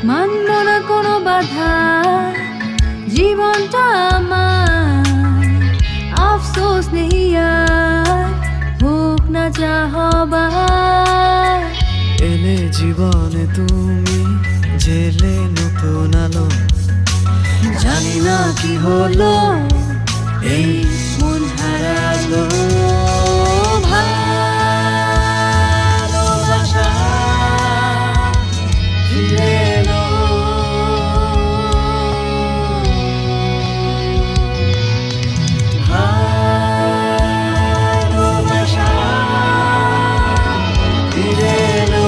মানব না কোনো বাধা, জীবনটা আমার আফসোস নেই আর, হোক না যা হবার। এলে জীবনে তুমি, জেলে নতুন আলো, জানি না কি হলো এই মন হারালো। ভালোবাসা ফিরে এলো, ভালোবাসা ফিরে এলো।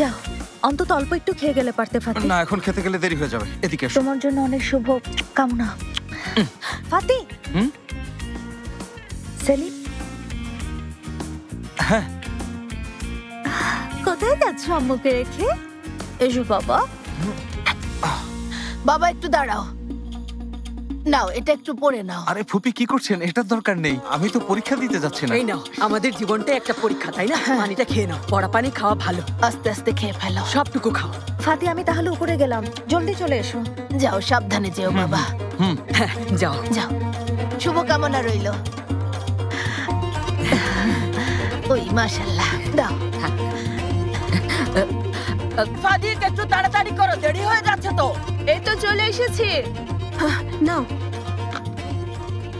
যাও, অন্তত অল্প একটু খেয়ে গেলে পারতে ফাতি। না, এখন খেতে গেলে দেরি হয়ে যাবে। এদিকে এসো। তোমার জন্য অনেক শুভ কামনা। ফাতি। সেলিম, হ্যাঁ, কোথায় যাচ্ছ আম্মুকে রেখে? এসো বাবা। বাবা একটু দাঁড়াও, নাও এটা একটু পড়ে নাও। আরে ফুপি কি করছেন? এটার দরকার নেই, আমি তো পরীক্ষা দিতে যাচ্ছি না। এই নাও, আমাদের জীবনটা একটা পরীক্ষা, তাই না? পানিটা খেয়ে নাও, পড়া পানি খাওয়া ভালো। আস্তে আস্তে খেয়ে ফেলো, সবটুকু খাও। ফাতি, আমি তাহলে উপরে গেলাম, জলদি চলে এসো। যাও, সাবধানে যেও বাবা। হ্যাঁ, যাও যাও, শুভকামনা রইল। ওই মাশাআল্লাহ, দাও। ফাদি, একটু তাড়াতাড়ি করো, দেরি হয়ে যাচ্ছে তো। এই তো চলে এসেছি। নাও।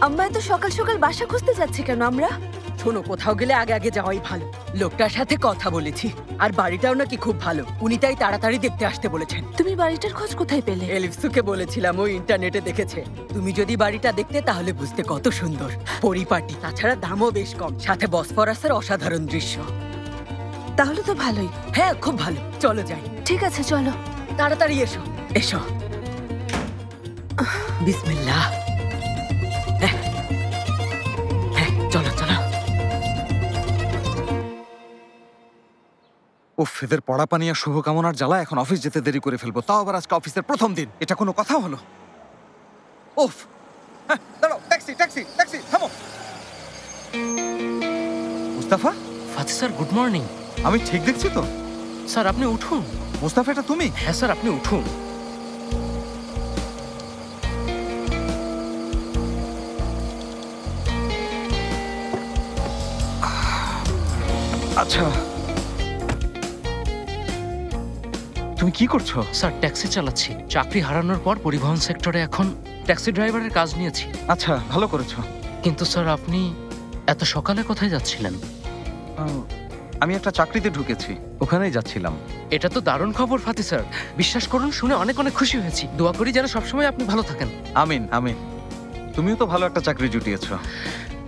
আম্মা এত সকাল সকাল বাসা খুঁজতে যাচ্ছে কেন আমরা? শোনো, কোথাও গেলে আগে আগে যাওয়াই ভালো। লোকটার সাথে কথা বলেছি, আর বাড়িটাও নাকি খুব ভালো। উনি তাই তাড়াতাড়ি দেখতে আসতে বলেছেন। তুমি বাড়িটার খোঁজ কোথায় পেলে? এলিফসুকে বলেছিলাম, ও ইন্টারনেটে দেখেছে। তুমি যদি বাড়িটা দেখতে তাহলে বুঝতে কত সুন্দর, পরিপাটি, তাছাড়া দামও বেশ কম, সাথে বসফরাসের অসাধারণ দৃশ্য। তাহলে তো ভালোই। হ্যাঁ, খুব ভালো। চলো যাই। ঠিক আছে, চলো তাড়াতাড়ি এসো। এসো। বিসমিল্লাহ। চলো চলো। উফ, এদের পড়া পানি আর শুভকামনার জ্বালা এখন অফিস যেতে দেরি করে ফেলবো, তাও আবার আজকে অফিসের প্রথম দিন। এটা কোনো কথা হলো? উফ, দাঁড়াও, ট্যাক্সি ট্যাক্সি ট্যাক্সি, থামো। Mustafa. Fati sir, good morning. আমি ঠিক দেখছি তো? স্যার আপনি উঠুন। মুস্তাফা, এটা তুমি? হ্যাঁ স্যার, আপনি উঠুন। আচ্ছা, তুমি কি করছো? স্যার ট্যাক্সি চালাচ্ছি। চাকরি হারানোর পর পরিবহন সেক্টরে এখন ট্যাক্সি ড্রাইভারের কাজ নিয়েছি। আচ্ছা, ভালো করেছো। কিন্তু স্যার আপনি এত সকালে কোথায় যাচ্ছিলেন? আমি একটা চাকরিতে ঢুকেছি, ওখানেই যাচ্ছিলাম। এটা তো দারুণ খবর ফাতি স্যার, বিশ্বাস করুন শুনে অনেক অনেক খুশি হয়েছি। দোয়া করি যেন সবসময় আপনি ভালো থাকেন। আমিন আমিন। তুমিও তো ভালো একটা চাকরি জুটিয়েছো।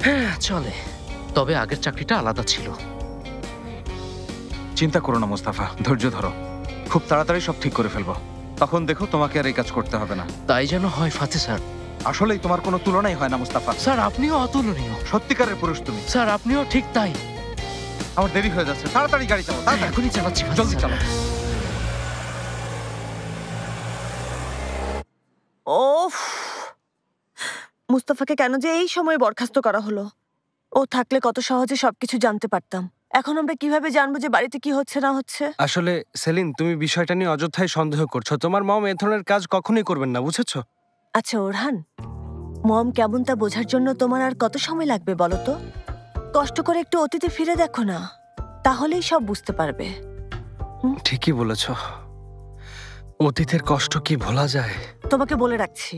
হ্যাঁ চলে, তবে আগের চাকরিটা আলাদা ছিল। চিন্তা করো না মুস্তাফা, ধৈর্য ধরো, খুব তাড়াতাড়ি সব ঠিক করে ফেলবো। তখন দেখো তোমাকে আর এই কাজ করতে হবে না। তাই যেন হয় ফাতি স্যার। আসলেই তোমার কোনো তুলনাই হয় না মুস্তাফা। স্যার আপনিও অতুলনীয়। সত্যিকারের পুরুষ তুমি। স্যার আপনিও ঠিক তাই। আমার দেরি হয়ে যাচ্ছে, তাড়াতাড়ি গাড়ি চালাও। এখনই চালাচ্ছি, জলদি চালাও। ওফ, মুস্তাফাকে কেন যে এই সময় বরখাস্ত করা হলো? ও থাকলে কত সহজে সবকিছু জানতে পারতাম। এখন আমরা কিভাবে জানবো যে বাড়িতে কি হচ্ছে না হচ্ছে? আসলে সেলিন, তুমি বিষয়টা নিয়ে অযথাই সন্দেহ করছো। তোমার মম এ ধরনের কাজ কখনোই করবেন না, বুঝেছো? আচ্ছা ওরহান, মম কেমন তা বোঝার জন্য তোমার আর কত সময় লাগবে বলো তো? কষ্ট করে একটু অতীতে ফিরে দেখো না, তাহলেই সব বুঝতে পারবে। ঠিকই বলেছো, অতীতের কষ্ট কি ভোলা যায়? তোমাকে বলে রাখছি,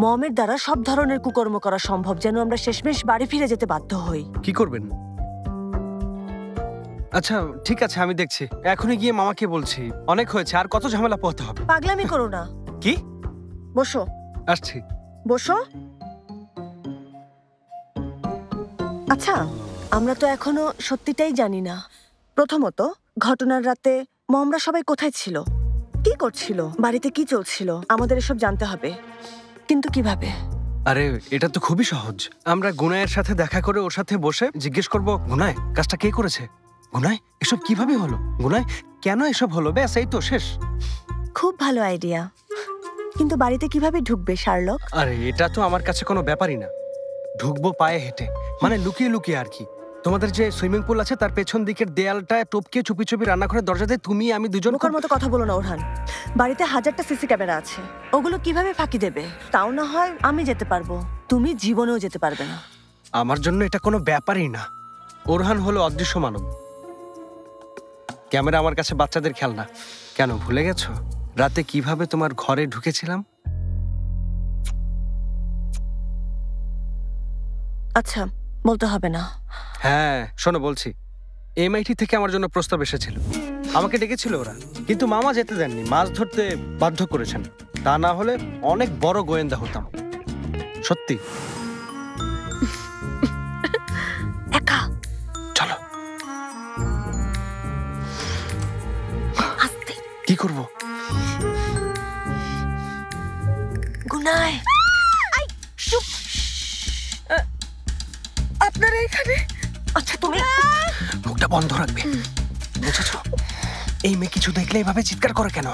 মমের দ্বারা সব ধরনের কুকর্ম করা সম্ভব, যেন আমরা শেষমেশ বাড়ি ফিরে যেতে বাধ্য হই। কি করবেন? আচ্ছা ঠিক আছে, আমি দেখছি। এখনই গিয়ে মামাকে বলছি। অনেক হয়েছে, আর কত ঝামেলা পোহাতে হবে? পাগলামি করো না। কি? বসো। আসছি। বসো। আচ্ছা, আমরা তো এখনো সত্যিটাই জানি না। প্রথমত, ঘটনার রাতে মমরা সবাই কোথায় ছিল, কি করছিল, বাড়িতে কি চলছিল, আমাদের এসব জানতে হবে। কিন্তু কিভাবে? আরে এটা তো খুবই সহজ। আমরা গুনায়ের সাথে দেখা করে ওর সাথে বসে জিজ্ঞেস করব, গুনায় কাজটা কে করেছে, গুনায় এসব কিভাবে হলো, গুনায় কেন এসব হলো, ব্যাস এই তো শেষ। খুব ভালো আইডিয়া, কিন্তু বাড়িতে কিভাবে ঢুকবে শার্লক? আরে এটা তো আমার কাছে কোনো ব্যাপারই না। ঢুকবো পায়ে হেঁটে, মানে লুকিয়ে লুকিয়ে আর কি। তোমাদের যে সুইমিং পুল আছে তার পেছন দিকের দেয়ালটা টপকে চুপি চুপি রান্নাঘরের দরজাতে তুমি আমি দুজন। বোকার মতো কথা বলো না ওরহান। বাড়িতে হাজারটা সিসি ক্যামেরা আছে, ওগুলো কিভাবে ফাঁকি দেবে? তাও না হয় আমি যেতে পারবো, তুমি জীবনেও যেতে পারবে না। আমার জন্য এটা কোনো ব্যাপারই না। ওরহান হলো অদৃশ্য মানব, ক্যামেরা আমার কাছে বাচ্চাদের খেলনা। কেন ভুলে গেছো রাতে কিভাবে তোমার ঘরে ঢুকেছিলাম? আচ্ছা, বলতে হবে না। হ্যাঁ শোনো বলছি, MIT থেকে আমার জন্য প্রস্তাব এসেছিল, আমাকে ডেকেছিল ওরা, কিন্তু মামা যেতে দেননি, মাছ ধরতে বাধ্য করেছেন। তা না হলে অনেক বড় গোয়েন্দা হতাম, সত্যি। একা চলো। আস্তে। কি করব? গুনায়, আপনারা এখানে? আচ্ছা তুমি মুখটা বন্ধ রাখবে, বুঝেছো? এই মেয়ে কিছু দেখলে এভাবে চিৎকার করে কেন?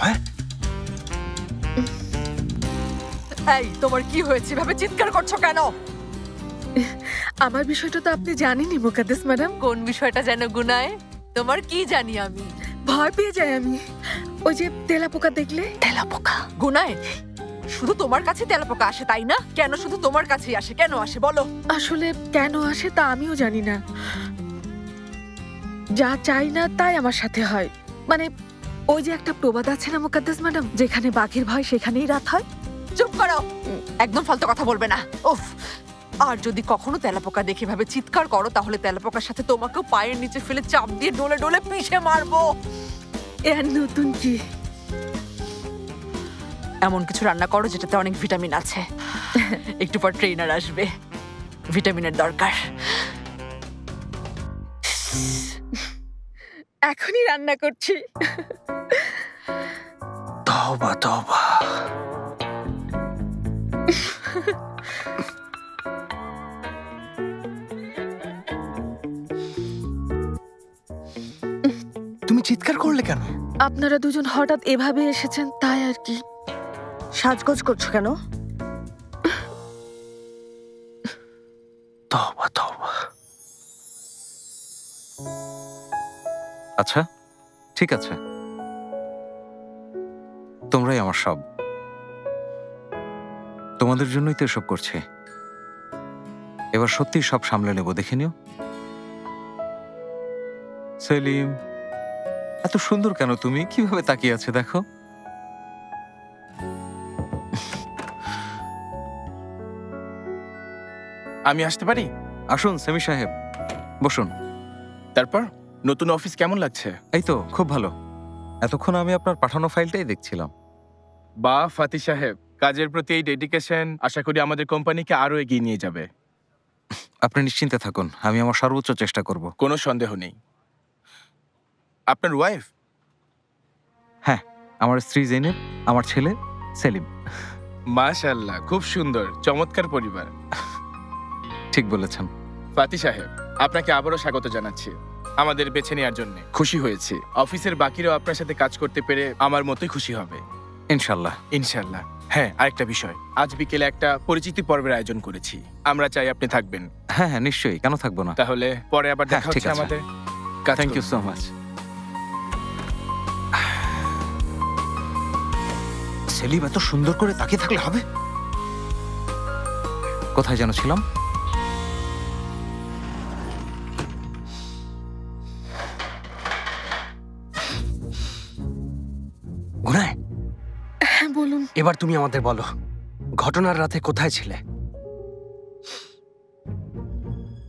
হ্যাঁ এই, তোমার কি হয়েছে? ভাবে চিৎকার করছো কেন? আমার বিষয়টা তো আপনি জানেনই মুকাদ্দেস ম্যাডাম। কোন বিষয়টা যেন গুনায়? তোমার কি জানি আমি? ভয় পেয়ে যাই আমি, ওই যে তেলাপোকা দেখলে। তেলাপোকা? গুনায়, শুধু তোমার কাছে তেলাপোকা আসে তাই না? কেন শুধু তোমার কাছেই আসে? কেন আসে বলো? আসলে কেন আসে তা আমিও জানি না, যা চাই না তাই আমার সাথে হয়। মানে ওই যে একটা প্রবাদ আছে না মুকাদ্দেস ম্যাডাম, যেখানে বাঘের ভয় সেখানেই রাত হয়। চুপ করো, একদম ফালতু কথা বলবে না। উফ, আর যদি কখনো তেলাপোকা দেখে ভাবে চিৎকার করো তাহলে তেলাপোকার সাথে তোমাকেও পায়ের নিচে ফেলে চাপ দিয়ে ডলে ডলে পিষে মারবো। এর নতুন কি? এমন কিছু রান্না করো যেটাতে অনেক ভিটামিন আছে। একটু পর ট্রেনার আসবে, ভিটামিনের দরকার। এখনই রান্না করছি। তওবা তওবা। তুমি চিৎকার করলে কেন? আপনারা দুজন হঠাৎ এভাবে এসেছেন তাই আর কি। সাজগোজ করছো কেন? তওবা তওবা। আচ্ছা ঠিক আছে, তোমরাই আমার সব, তোমাদের জন্যই তো এসব করছে। এবার সত্যি সব সামলে নেব, দেখে নিও। সেলিম, এত সুন্দর কেন তুমি? কিভাবে তাকিয়ে আছে দেখো। আমি আসতে পারি? আসুন সেমি সাহেব, বসুন। তারপর নতুন অফিস কেমন লাগছে? এই তো খুব ভালো। এতক্ষণ আমি আপনার পাঠানো ফাইলটাই দেখছিলাম। বাহ ফাতি সাহেব, কাজের প্রতি এই ডেডিকেশন আশা করি আমাদের কোম্পানিকে আরো এগিয়ে নিয়ে যাবে। আপনি নিশ্চিন্তে থাকুন, আমি আমার সর্বোচ্চ চেষ্টা করব। কোনো সন্দেহ নেই। আপনার ওয়াইফ? হ্যাঁ, আমার স্ত্রী জেনেব, আমার ছেলে সেলিম। মাশাআল্লাহ, খুব সুন্দর, চমৎকার পরিবার। ঠিক বলেছেন। ফাতি সাহেব, আপনাকে আবারও স্বাগত জানাচ্ছি আমাদের বেছে নেওয়ার জন্য। খুশি হয়েছি। অফিসের বাকিরাও আপনার সাথে কাজ করতে পেরে আমার মতোই খুশি হবে ইনশাল্লাহ। ইনশাল্লাহ। হ্যাঁ, আরেকটা বিষয়, আজ বিকেলে একটা পরিচিতি পর্বের আয়োজন করেছি, আমরা চাই আপনি থাকবেন। হ্যাঁ হ্যাঁ নিশ্চয়ই, কেন থাকবো না। তাহলে পরে আবার দেখা ঠিক হচ্ছে আছে। আমাদের। Thank you so much. Selim, এত সুন্দর করে তাকিয়ে থাকলে হবে? কোথায় যেন ছিলাম? গুনায়, হ্যাঁ বলুন। এবার তুমি আমাদের বলো, ঘটনার রাতে কোথায় ছিলে?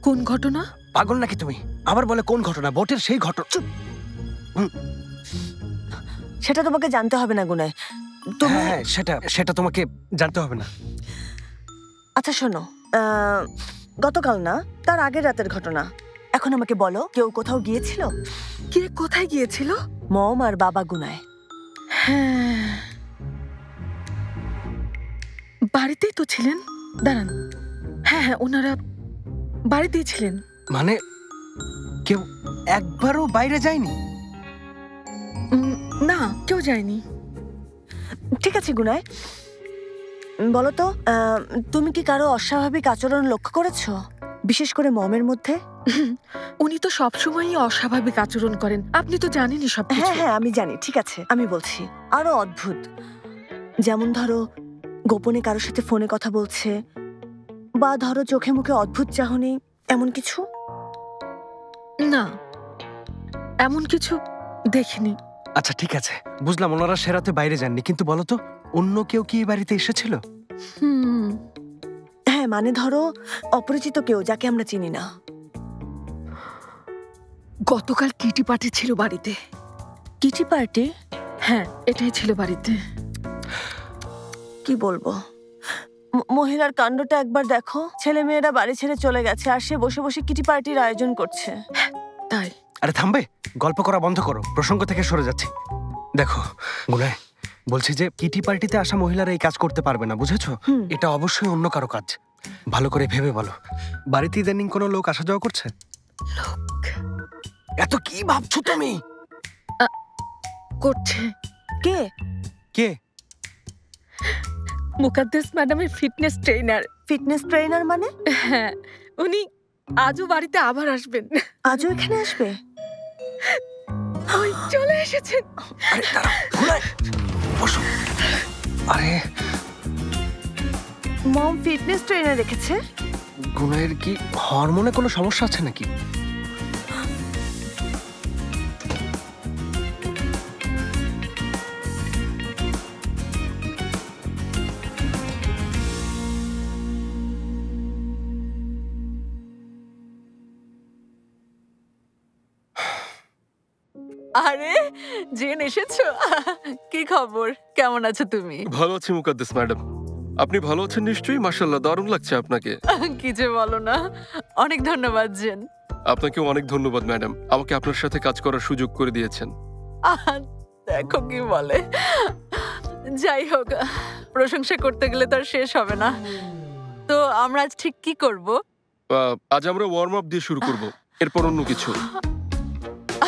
কোন ঘটনা? পাগল নাকি তুমি? আবার বলে কোন ঘটনা? বোটের সেই ঘটনা। চুপ। সেটা তোমাকে জানতে হবে না গুনায়। তুমি হ্যাঁ সেটা তোমাকে জানতে হবে না। আচ্ছা শোনো, গতকাল না, তার আগের রাতের ঘটনা। এখন আমাকে বলো, কেউ কোথাও গিয়েছিল? কে কোথায় গিয়েছিল? মম আর বাবা গুনায়। হ্যাঁ, বাড়িতেই তো ছিলেন। দাঁড়ান, হ্যাঁ হ্যাঁ, ওনারা বাড়িতেই ছিলেন। মানে কেউ একবারও বাইরে যায়নি? না, কেউ যায়নি। ঠিক আছে গুনায়, বলো তো, তুমি কি কারো অস্বাভাবিক আচরণ লক্ষ্য করেছো, বিশেষ করে মমের মধ্যে? উনি তো সবসময়ই অস্বাভাবিক আচরণ করেন, আপনি তো জানেনই সব। হ্যাঁ হ্যাঁ, আমি জানি। ঠিক আছে, আমি বলছি আরো অদ্ভুত। যেমন ধরো, গোপনে কারোর সাথে ফোনে কথা বলছে, বা ধরো চোখে মুখে অদ্ভুত চাহনি, এমন কিছু? না, এমন কিছু দেখিনি। আচ্ছা ঠিক আছে, বুঝলাম ওনারা সে রাতে বাইরে যাননি, কিন্তু বলো তো অন্য কেউ কি এই বাড়িতে এসেছিল? হ্যাঁ, মানে ধরো অপরিচিত কেউ, যাকে আমরা চিনি না। গতকাল কিটি পার্টি ছিল বাড়িতে। Kitty party? হ্যাঁ, এটাই ছিল বাড়িতে। কি বলবো, মহিলার কাণ্ডটা একবার দেখো। ছেলে মেয়েরা বাড়ি ছেড়ে চলে গেছে, আর সে বসে বসে কিটি পার্টির আয়োজন করছে। তাই? আরে থামবে, গল্প করা বন্ধ করো, প্রসঙ্গ থেকে সরে যাচ্ছি। দেখো গুনায়, বলছি যে কিটি পার্টিতে আসা মহিলারা এই কাজ করতে পারবে না, বুঝেছো? এটা অবশ্যই অন্য কারো কাজ। ভালো করে ভেবে বলো, বাড়িতে ইদানিং কোনো লোক আসা যাওয়া করছে? লোক? এত কি ভাবছো তুমি? করছে। কে? কে? মুকাদ্দেস ম্যাডামের ফিটনেস ট্রেনার। ফিটনেস ট্রেনার মানে? হ্যাঁ, উনি আজও বাড়িতে আবার আসবেন। আজও এখানে আসবে? ওই চলে এসেছেন। আরে দাঁড়াও, গুনায় বসো। আরে মম ফিটনেস ট্রেনার রেখেছে? গুনায়ের কি হরমোনে কোনো সমস্যা আছে নাকি? আরে জেন এসেছো? কি খবর, কেমন আছো তুমি? ভালো আছি মুকাদ্দেস ম্যাডাম, আপনি ভালো আছেন নিশ্চয়ই? মাশাআল্লাহ, দারুণ লাগছে আপনাকে। কি যে বলো না, অনেক ধন্যবাদ জেন। আপনাকেও অনেক ধন্যবাদ ম্যাডাম, আমাকে আপনার সাথে কাজ করার সুযোগ করে দিয়েছেন। দেখো কি বলে। যাই হোক, প্রশংসা করতে গেলে তো আর শেষ হবে না। তো আমরা আজ ঠিক কি করব? আজ আমরা ওয়ার্ম আপ দিয়ে শুরু করব, এরপর অন্য কিছু।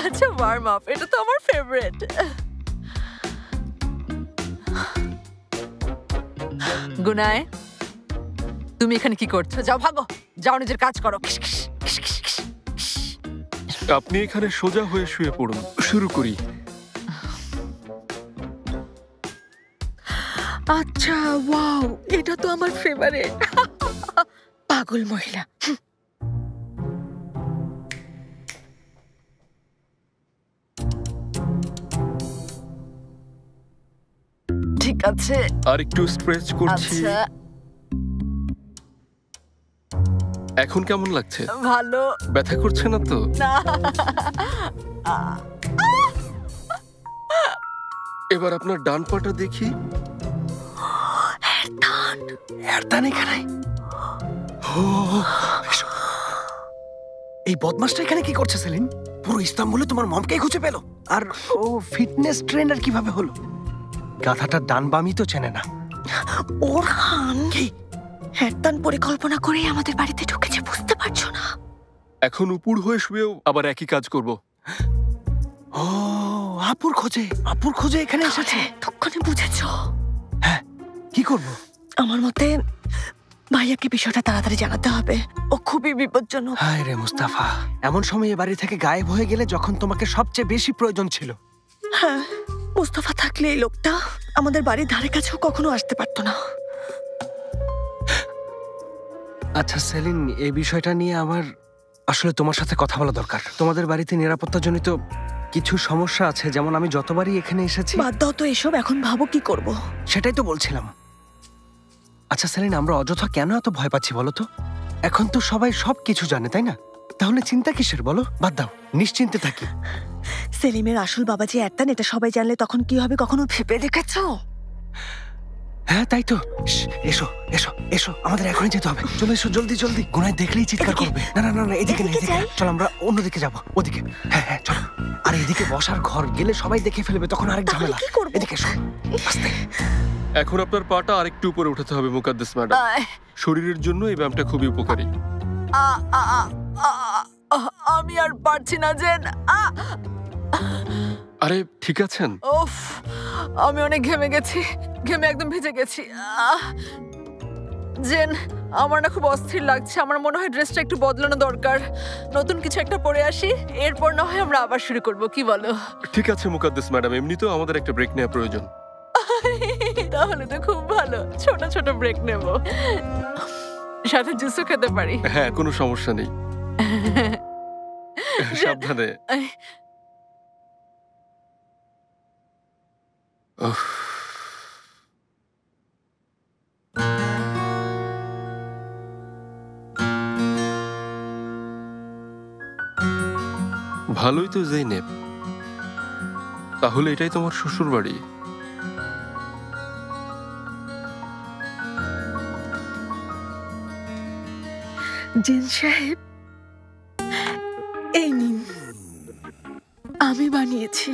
আচ্ছা, ওয়ার্ম আপ, এটা তো আমার ফেভারিট। গুনায়, তুমি এখানে কি করছো? যাও ভাগো, যাও নিজের কাজ করো। আপনি এখানে সোজা হয়ে শুয়ে পড়ুন, শুরু করি। আচ্ছা, ওয়াও, এটা তো আমার ফেভারিট। পাগল মহিলা। ঠিক আছে, আর একটু স্ট্রেচ করছি। আচ্ছা, এখন কেমন লাগছে? ভালো। ব্যথা করছে না তো? না। এবার আপনার ডান পাটা দেখি। এরদান এখানে? এই বদমাসটা এখানে কি করছে সেলিন? পুরো ইস্তাম্বুলে তোমার মমকেই খুঁজে পেল, আর ও ফিটনেস ট্রেনার কিভাবে হলো? গাধাটা ডান বামই তো চেনে না। ওরহান কি এরদান পরিকল্পনা করে আমাদের বাড়িতে ঢুকেছে, বুঝতে পারছো না? এখন উপর হয়ে শুয়েও আবার একই কাজ করব। ও আপুর খোঁজে এখানে এসেছে। তখনই বুঝেছো? হ্যাঁ, কি করব? আমার মতে ভাইয়াকে বিষয়টা তাড়াতাড়ি জানাতে হবে, ও খুবই বিপজ্জনক। হায় রে মুস্তাফা, এমন সময় এ বাড়ি থেকে গায়েব হয়ে গেলে যখন তোমাকে সবচেয়ে বেশি প্রয়োজন ছিল। হ্যাঁ, মুস্তাফা থাকলে এই লোকটা আমাদের বাড়ির ধারে কাছেও কখনো আসতে পারতো না। আচ্ছা সেলিন, এই বিষয়টা নিয়ে আমার আসলে তোমার সাথে কথা বলা দরকার। তোমাদের বাড়িতে নিরাপত্তাজনিত কিছু সমস্যা আছে, যেমন আমি যতবারই এখানে এসেছি। বাদ দাও তো এসব, এখন ভাবো কি করব। সেটাই তো বলছিলাম। আচ্ছা সেলিন, আমরা অযথা কেন এত ভয় পাচ্ছি বলো তো? এখন তো সবাই সব কিছু জানে, তাই না? তাহলে চিন্তা কিসের বলো? বাদ দাও, নিশ্চিন্তে থাকি। সেলিমের আসল বাবা যে এরদান, এটা সবাই জানলে তখন কি হবে কখনো ভেবে দেখেছো? হ্যাঁ তাই তো। এসো এসো এসো, আমাদের এখনই যেতে হবে। চলে এসো জলদি জলদি। গুনায় দেখলেই চিৎকার করবে। না না না না, এদিকে না, এদিকে না। চল আমরা অন্যদিকে যাবো, ওদিকে। হ্যাঁ হ্যাঁ চলো। আর এদিকে বসার ঘর, গেলে সবাই দেখে ফেলবে, তখন আরেক ঝামেলা। এদিকে এসো আস্তে। এখন আপনার পাটা আরেকটু উপরে উঠাতে হবে মুকাদ্দেস ম্যাডাম। শরীরের জন্য এই ব্যায়ামটা খুবই উপকারী। আমি আর পারছি না জেন। আরে ঠিক আছেন? ওফ, আমি অনেক ঘেমে গেছি, ঘেমে একদম ভিজে গেছি। জেন, আমার না খুব অস্থির লাগছে। আমার মনে হয় ড্রেসটা একটু বদলানো দরকার। নতুন কিছু একটা পরে আসি, এরপর না হয় আমরা আবার শুরু করব, কি বলো? ঠিক আছে মুকাদ্দেস ম্যাডাম, এমনিতেও আমাদের একটা ব্রেক নেওয়া প্রয়োজন। তাহলে তো খুব ভালো, ছোট ছোট ব্রেক নেব, সাথে জুসও খেতে পারি। হ্যাঁ কোনো সমস্যা নেই। সাবধানে। ভালোই তো জেনেব, তাহলে এটাই তোমার শ্বশুর বাড়ি? জেন সাহেব, এই নিন, আমি বানিয়েছি।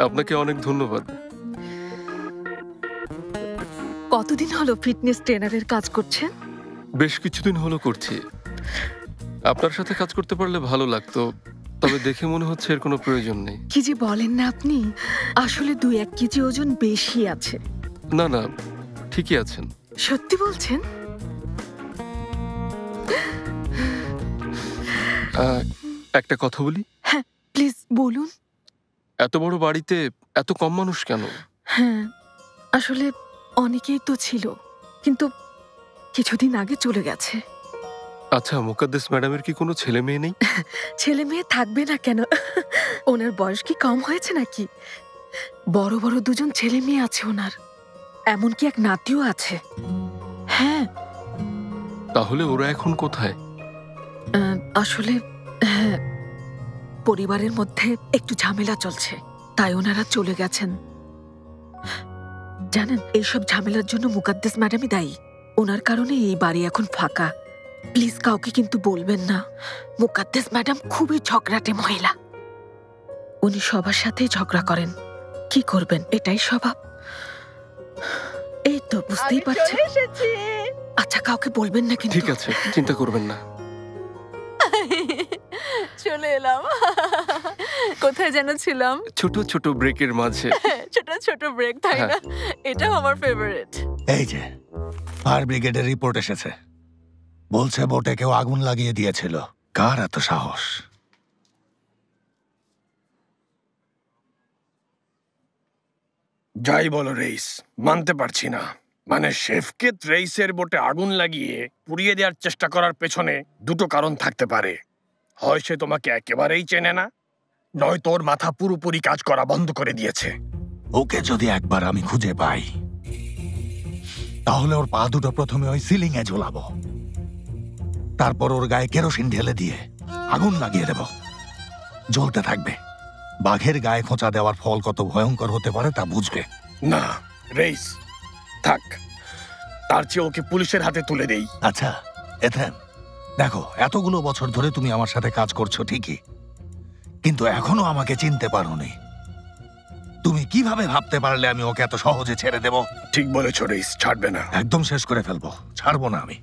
আপনাকে অনেক ধন্যবাদ। কতদিন হলো ফিটনেস ট্রেনারের কাজ করছেন? বেশ কিছুদিন হলো করছি। আপনার সাথে কাজ করতে পারলে ভালো লাগতো, তবে দেখে মনে হচ্ছে এর কোনো প্রয়োজন নেই। কি যে বলেন না আপনি, আসলে 2-1 কেজি ওজন বেশি আছে। না না, ঠিকই আছেন। সত্যি বলছেন? একটা কথা বলি? হ্যাঁ প্লিজ বলুন। এত বড় বাড়িতে এত কম মানুষ কেন? হ্যাঁ আসলে অনেকেই তো ছিল, কিন্তু কিছুদিন আগে চলে গেছে। আচ্ছা, মুকাদ্দেস ম্যাডামের কি কোনো ছেলে মেয়ে নেই? ছেলে মেয়ে থাকবে না কেন? ওনার বয়স কি কম হয়েছে নাকি? বড় বড় 2জন ছেলে মেয়ে আছে ওনার, এমনকি এক নাতিও আছে। হ্যাঁ। তাহলে ওরা এখন কোথায়? আসলে হ্যাঁ, পরিবারের মধ্যে একটু ঝামেলা চলছে, তাই ওনারা চলে গেছেন। জানেন, এইসব ঝামেলার জন্য মুকাদ্দেস ম্যাডামই দায়ী। ওনার কারণে এই বাড়ি এখন ফাঁকা। প্লিজ কাউকে কিন্তু বলবেন না। মুকাদ্দেস ম্যাডাম খুবই ঝগড়াটে মহিলা, উনি সবার সাথেই ঝগড়া করেন। কি করবেন, এটাই স্বভাব। এই তো বুঝতেই পারছেন। আচ্ছা কাউকে বলবেন না কিন্তু। ঠিক আছে, চিন্তা করবেন না। চলে এলাম। কোথায় যেন ছিলাম? ছোট ছোট ব্রেকের মাঝে। ছোট ছোট ব্রেক, তাই না? এটাও আমার ফেভারিট। এই যে ফায়ার ব্রিগেডের রিপোর্ট এসেছে, বলছে বোটে কেউ আগুন লাগিয়ে দিয়েছিল। কার এত সাহস? যাই বলো রেইস, মানতে পারছি না। মানে শেফকে রেইসের বোটে আগুন লাগিয়ে পুড়িয়ে দেওয়ার চেষ্টা করার পেছনে দুটো কারণ থাকতে পারে। হয় সে তোমাকে একেবারেই চেনে না, নয় তোর মাথা পুরোপুরি কাজ করা বন্ধ করে দিয়েছে। ওকে যদি একবার আমি খুঁজে পাই, তাহলে ওর পা দুটো প্রথমে ওই সিলিং এ ঝোলাবো, তারপর ওর গায়ে কেরোসিন ঢেলে দিয়ে আগুন লাগিয়ে দেব। জ্বলতে থাকবে। বাঘের গায়ে খোঁচা দেওয়ার ফল কত ভয়ঙ্কর হতে পারে তা বুঝবে। না রেইস, থাক, তার চেয়ে ওকে পুলিশের হাতে তুলে দেই। আচ্ছা এথেন, দেখো এতগুলো বছর ধরে তুমি আমার সাথে কাজ করছো ঠিকই, কিন্তু এখনো আমাকে চিনতে পারোনি। তুমি কিভাবে ভাবতে পারলে আমি ওকে এত সহজে ছেড়ে দেব? ঠিক বলেছো রেইস, ছাড়বে না। একদম শেষ করে ফেলবো, ছাড়বো না আমি।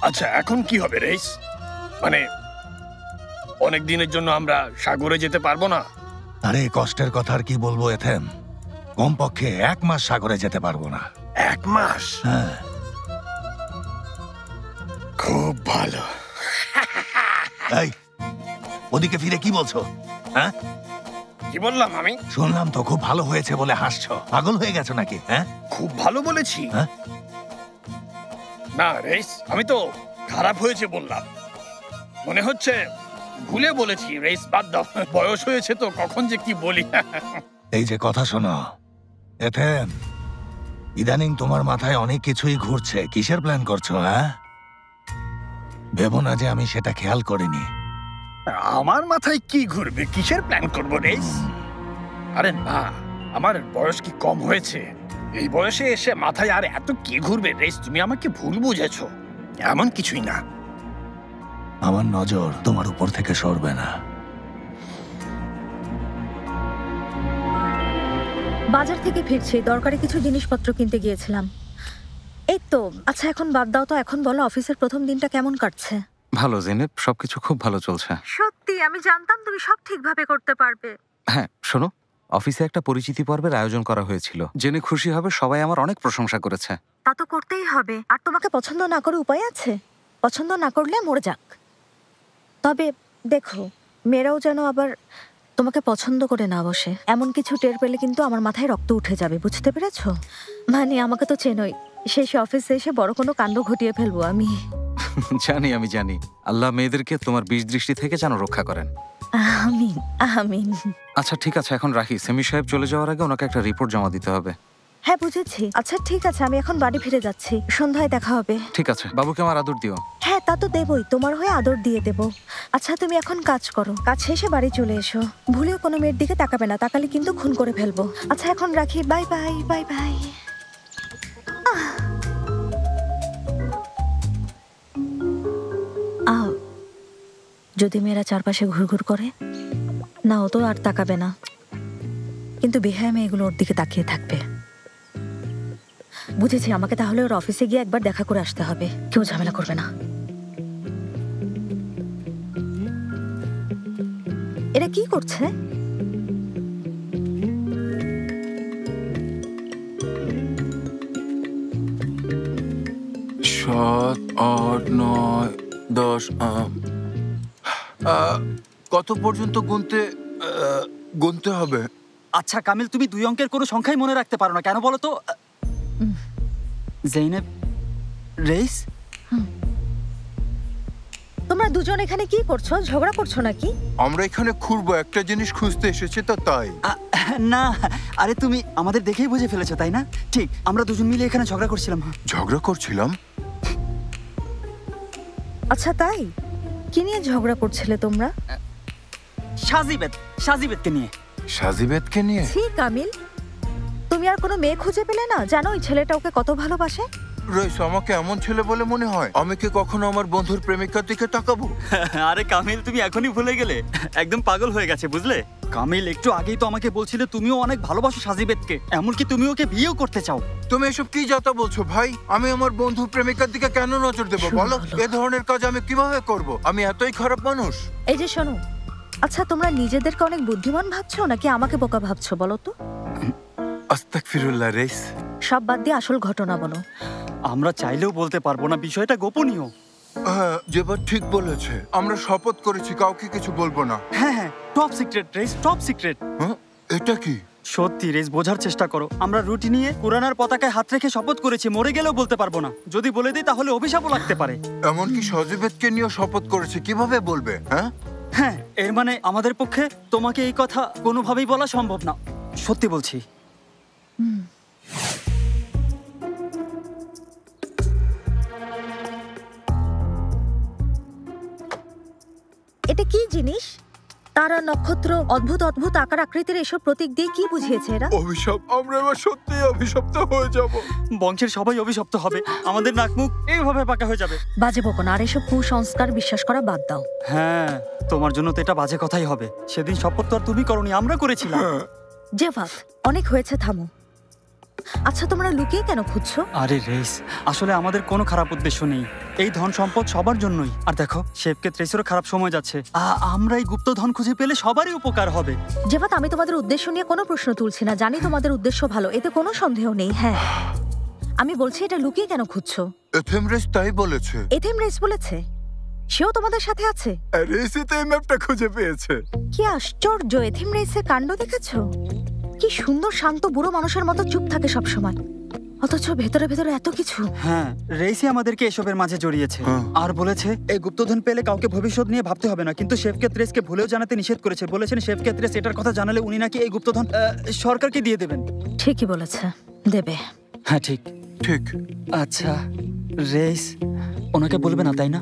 আচ্ছা এখন কি হবে রেইস? মানে অনেক দিনের জন্য আমরা সাগরে যেতে পারবো না? আরে কষ্টের কথা আর কি বলবো এথেন, কমপক্ষে 1 মাস সাগরে যেতে পারবো না। 1 মাস? হ্যাঁ। খুব ভালো। এই ওদিকে ফিরে কি বলছো? হ্যাঁ কি বললাম আমি? শুনলাম তো খুব ভালো হয়েছে বলে হাসছো। পাগল হয়ে গেছো নাকি? হ্যাঁ খুব ভালো বলেছি। হ্যাঁ না রেইস, আমি তো খারাপ হয়েছে বললাম। মনে হচ্ছে ভুলে বলেছি। রেইস বাদ দাও, বয়স হয়েছে তো কখন যে কি বলি। এই যে কথা শোনো এথেন, ইদানিং তোমার মাথায় অনেক কিছুই ঘুরছে। কিসের প্ল্যান করছো? হ্যাঁ ভেবো না যে আমি সেটা খেয়াল করিনি। আমার মাথায় কি ঘুরবে? কিসের প্ল্যান করবো রেইস? আরে না, আমার বয়স কি কম হয়েছে? এই বয়সে এসে মাথায় আর এত কি ঘুরবে রেস? তুমি আমাকে ভুল বুঝেছো, এমন কিছুই না। আমার নজর তোমার উপর থেকে সরবে না। বাজার থেকে ফিরছি, দরকারি কিছু জিনিসপত্র কিনতে গিয়েছিলাম। এই তো। আচ্ছা এখন বাদ দাও তো, এখন বলো অফিসের প্রথম দিনটা কেমন কাটছে? ভালো জেনেব, সবকিছু খুব ভালো চলছে। সত্যি আমি জানতাম তুমি সব ঠিকভাবে করতে পারবে। হ্যাঁ শোনো, অফিসে একটা পরিচিতি পর্বের আয়োজন করা হয়েছিল, জেনে খুশি হবে, সবাই আমার অনেক প্রশংসা করেছে। তা তো করতেই হবে। আর তোমাকে পছন্দ না করে উপায় আছে? পছন্দ না করলে মরে যাক। তবে দেখো, মেয়েরাও যেন আবার তোমাকে পছন্দ করে না বসে। এমন কিছু টের পেলে কিন্তু আমার মাথায় রক্ত উঠে যাবে, বুঝতে পেরেছো? মানে আমাকে তো চেনোই, শেষে অফিসে এসে বড় কোনো কাণ্ড ঘটিয়ে ফেলবো আমি। আমি জানি। আল্লাহ মেয়েদেরকে তোমার বিষ দৃষ্টি থেকে যেন রক্ষা করেন। আমিন আমিন। আচ্ছা ঠিক আছে, এখন রাখি। সেমি সাহেব চলে যাওয়ার আগে ওনাকে একটা রিপোর্ট জমা দিতে হবে। হ্যাঁ বুঝেছি। আচ্ছা ঠিক আছে, আমি এখন বাড়ি ফিরে যাচ্ছি, সন্ধ্যায় দেখা হবে। ঠিক আছে, বাবুকে আমার আদর দিও। হ্যাঁ তা তো দেবই, তোমার হয়ে আদর দিয়ে দেবো। আচ্ছা তুমি এখন কাজ করো, কাজ শেষে বাড়ি চলে এসো। ভুলেও কোনো মেয়ের দিকে তাকাবে না, তাকালে কিন্তু খুন করে ফেলবো। আচ্ছা এখন রাখি, বাই বাই বাই বাই। যদি মেয়েরা চারপাশে ঘুরঘুর করে না, ও তো আর তাকাবে না, কিন্তু বেহায়া মেয়েগুলো ওর দিকে তাকিয়ে থাকবে। বুঝেছি, আমাকে তাহলে ওর অফিসে গিয়ে একবার দেখা করে আসতে হবে, কেউ ঝামেলা করবে না। এরা কি করছে? 7, 8, 9, 10। কত পর্যন্ত গুনতে হবে? আচ্ছা কামিল, তুমি 2 অঙ্কের কোনো সংখ্যাই মনে রাখতে পারো না কেন বলো তো? জেনেব, রেইস, তোমরা দুজন এখানে কি করছো? ঝগড়া করছো নাকি? আমরা এখানে খুঁড়বো, একটা জিনিস খুঁজতে এসেছি তো তাই। না, আরে তুমি আমাদের দেখেই বুঝে ফেলেছো তাই না? ঠিক, আমরা দুজন মিলে এখানে ঝগড়া করছিলাম। ঝগড়া করছিলাম? আচ্ছা তাই, কি নিয়ে ঝগড়া করছিলে তোমরা? সাজিবেদকে নিয়ে। সাজিবেদকে নিয়ে? ছি কামিল, তুমি আর কোনো মেয়ে খুঁজে পেলে না? জানো ওই ছেলেটা ওকে কত ভালোবাসে। রেস, আমাকে এমন ছেলে বলে মনে হয়? আমি কি কখনো আমার বন্ধুর প্রেমিকার দিকে তাকাবো? আরে কামিল, তুমি এখনই ভুলে গেলে? একদম পাগল হয়ে গেছে বুঝলে। কামিল, একটু আগেই তো আমাকে বলছিলে তুমিও অনেক ভালোবাসো সাজিবেদকে, এমনকি তুমি ওকে বিয়েও করতে চাও। তুমি এসব কি যাতা বলছো ভাই? আমি আমার বন্ধুর প্রেমিকার দিকে কেন নজর দেবো বলো? এ ধরনের কাজ আমি কিভাবে করব? আমি এতই খারাপ মানুষ? এই যে শোনো, আচ্ছা তোমরা নিজেদেরকে অনেক বুদ্ধিমান ভাবছো নাকি আমাকে বোকা ভাবছো বলো তো? আস্তাগফিরুল্লাহ রেস। সব বাদ দিয়ে আসল ঘটনা বলো। আমরা চাইলেও বলতে পারবো না, বিষয়টা গোপনীয়। হ্যাঁ, যেবার ঠিক বলেছে। আমরা শপথ করেছি কাউকে কিছু বলবো না। হ্যাঁ, top secret race, top secret. এটা কি? সত্যি রেস, বোঝার চেষ্টা করো। আমরা রুটি নিয়ে কুরআনের পতাকায় হাত রেখে শপথ করেছি, মরে গেলেও বলতে পারবো না। যদি বলে দিই তাহলে অভিশাপও লাগতে পারে। এমনকি সাজিবেদকে নিয়ে শপথ করেছে, কিভাবে বলবে? হ্যাঁ, এর মানে আমাদের পক্ষে তোমাকে এই কথা কোনোভাবেই বলা সম্ভব না। সত্যি বলছি। এটা কি জিনিস? তারা, নক্ষত্র, অদ্ভুত অদ্ভুত আকার আকৃতির এসব প্রতীক দিয়ে কি বুঝিয়েছে এরা? অভিশাপ। আমরা এবার সত্যিই অভিশপ্ত হয়ে যাব। বংশের সবাই অভিশপ্ত হবে, আমাদের নাক মুখ এইভাবে পাকা হয়ে যাবে। বাজে বকো না, আর এসব কুসংস্কার বিশ্বাস করা বাদ দাও। হ্যাঁ, তোমার জন্য তো এটা বাজে কথাই হবে। সেদিন শপথ তো আর তুমি করনি, আমরা করেছিলাম। জেভাত, অনেক হয়েছে, থামো। আচ্ছা তোমরা লুকিয়ে কেন খুঁজছো? আরে রেস, আসলে আমাদের কোনো খারাপ উদ্দেশ্য নেই। এই ধন সম্পদ সবার জন্যই। আর দেখো, শেফকে ট্রেসেরও খারাপ সময় যাচ্ছে। আমরা এই গুপ্ত ধন খুঁজে পেলে সবারই উপকার হবে। জেভাত, আমি তোমাদের উদ্দেশ্য নিয়ে কোনো প্রশ্ন তুলছি না, জানি তোমাদের উদ্দেশ্য ভালো, এতে কোনো সন্দেহ নেই। হ্যাঁ, আমি বলছি এটা লুকিয়ে কেন খুঁজছো? এথেম রেস তাই বলেছে। এথেম রেস বলেছে? সেও তোমাদের সাথে আছে? রেসই তো এই ম্যাপটা খুঁজে পেয়েছে। কি আশ্চর্য! এথেম রেসের কাণ্ড দেখেছো? কি সুন্দর শান্ত বুড়ো মানুষের মতো চুপ থাকে সব সময়, অথচ ভেতরে ভেতরে এত কিছু। হ্যাঁ, রেইসই আমাদেরকে এসবের মাঝে জড়িয়েছে আর বলেছে এই গুপ্তধন পেলে কাউকে ভবিষ্যৎ নিয়ে ভাবতে হবে না। কিন্তু শেফকে ত্রেসকে ভুলেও জানাতে নিষেধ করেছে। বলেছেন শেফকে ত্রেস এটার কথা জানালে উনি নাকি এই গুপ্তধন সরকারকে দিয়ে দেবেন। ঠিকই বলেছে, দেবে। হ্যাঁ ঠিক ঠিক। আচ্ছা রেইস, ওনাকে বলবে না তাই না?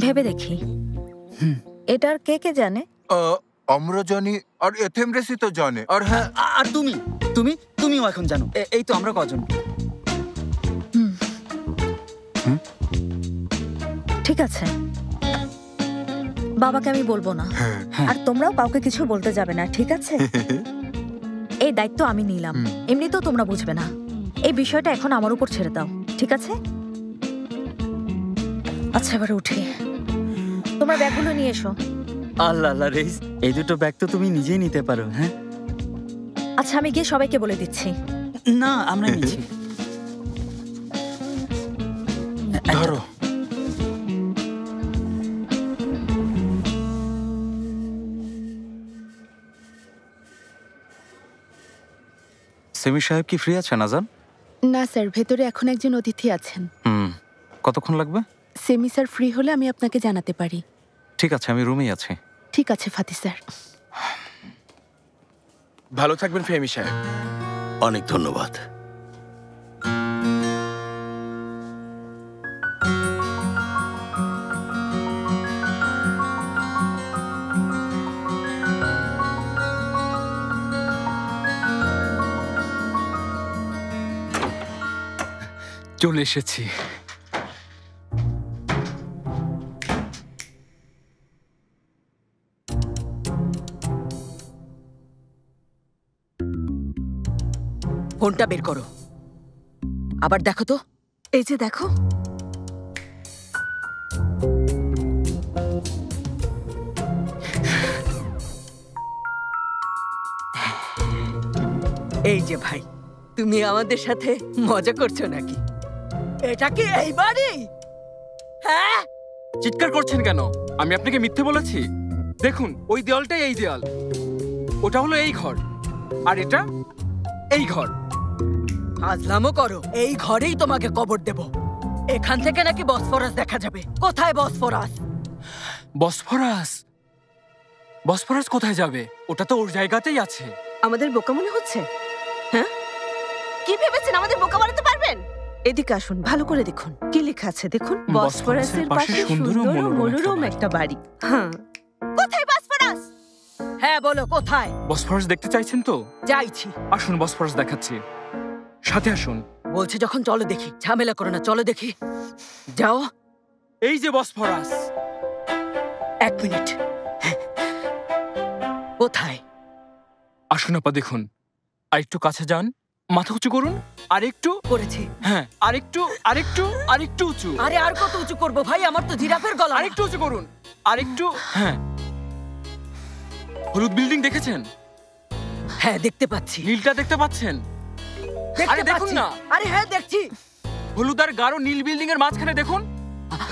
ভেবে দেখি। এটার কে কে জানে? আমরা জানি আর এথেমরেসি তো জানে। আর হ্যাঁ, আর তুমিও এখন জানো। এই তো আমরা কজন। ঠিক আছে, বাবাকে আমি বলবো না, আর তোমরাও কাউকে কিছু বলতে যাবে না, ঠিক আছে? এই দায়িত্ব আমি নিলাম, এমনিতেও তোমরা বুঝবে না। এই বিষয়টা এখন আমার উপর ছেড়ে দাও, ঠিক আছে? আচ্ছা, এবার উঠি, তোমরা ব্যাগগুলো নিয়ে এসো। আল্লাহ আল্লাহ রেইস, এই দুটো ব্যাগ তো তুমি নিজেই নিতে পারো। হ্যাঁ আচ্ছা, আমি গিয়ে সবাইকে বলে দিচ্ছি। না, আমরা নিচ্ছি। ধরো। সেমি সাহেব কি ফ্রি আছেন আজান? না স্যার, ভেতরে এখন একজন অতিথি আছেন। কতক্ষণ লাগবে? সেমি স্যার ফ্রি হলে আমি আপনাকে জানাতে পারি। ঠিক আছে, আমি রুমেই আছি। ঠিক আছে ফাতি স্যার। ভালো থাকবেন ফেমি সাহেব। অনেক ধন্যবাদ। চলে এসেছি। ফোনটা বের করো, আবার দেখো তো। এই যে দেখো। এই যে ভাই, তুমি আমাদের সাথে মজা করছো নাকি? এটা কি এই বাড়ি? হ্যাঁ, চিৎকার করছেন কেন? আমি আপনাকে মিথ্যে বলেছি? দেখুন, ওই দেওয়ালটাই এই দেওয়াল, ওটা হলো এই ঘর, আর এটা এই ঘর। আজলামও করো, এই ঘরেই তোমাকে কবর দেব। এখান থেকে নাকি বসফরাস দেখা যাবে। কোথায় বসফরাস? বসফরাস? বসফরাস কোথায় যাবে? ওটা তো ওর জায়গাতেই আছে। আমাদের বোকা মনে হচ্ছে? হ্যাঁ, কি ভেবেছেন আমাদের বোকা বানাতে পারবেন? এদিকে আসুন, ভালো করে দেখুন কি লেখা আছে। দেখুন, বসফরাসের পাশে সুন্দর ও মনোরম একটা বাড়ি। হ্যাঁ, কোথায় বসফরাস? হ্যাঁ বলো, কোথায়? বসফরাস দেখতে চাইছেন তো? যাইছি। আসুন, বসফরাস দেখাচ্ছি, সাথে আসুন। বলছে যখন চলো দেখি, ঝামেলা করো না, চলো দেখি। যাও। এই যে বসফরাস। এক মিনিট, কোথায়? আসুন আপা, দেখুন, আরেকটু কাছে যান, মাথা উঁচু করুন, আরেকটু। করেছি। হ্যাঁ, আরেকটু আরেকটু আরেকটু উঁচু। আরে আর কত উঁচু করবো ভাই, আমার তো জিরাফের গলা। আরেকটু উঁচু করুন, আরেকটু। হ্যাঁ, হলুদ বিল্ডিং দেখেছেন? হ্যাঁ, দেখতে পাচ্ছি। নীলটা দেখতে পাচ্ছেন? আরে দেখুন না। আরে হ্যাঁ, দেখছি। হলুদ আর গাঢ় নীল বিল্ডিং এর মাঝখানে দেখুন,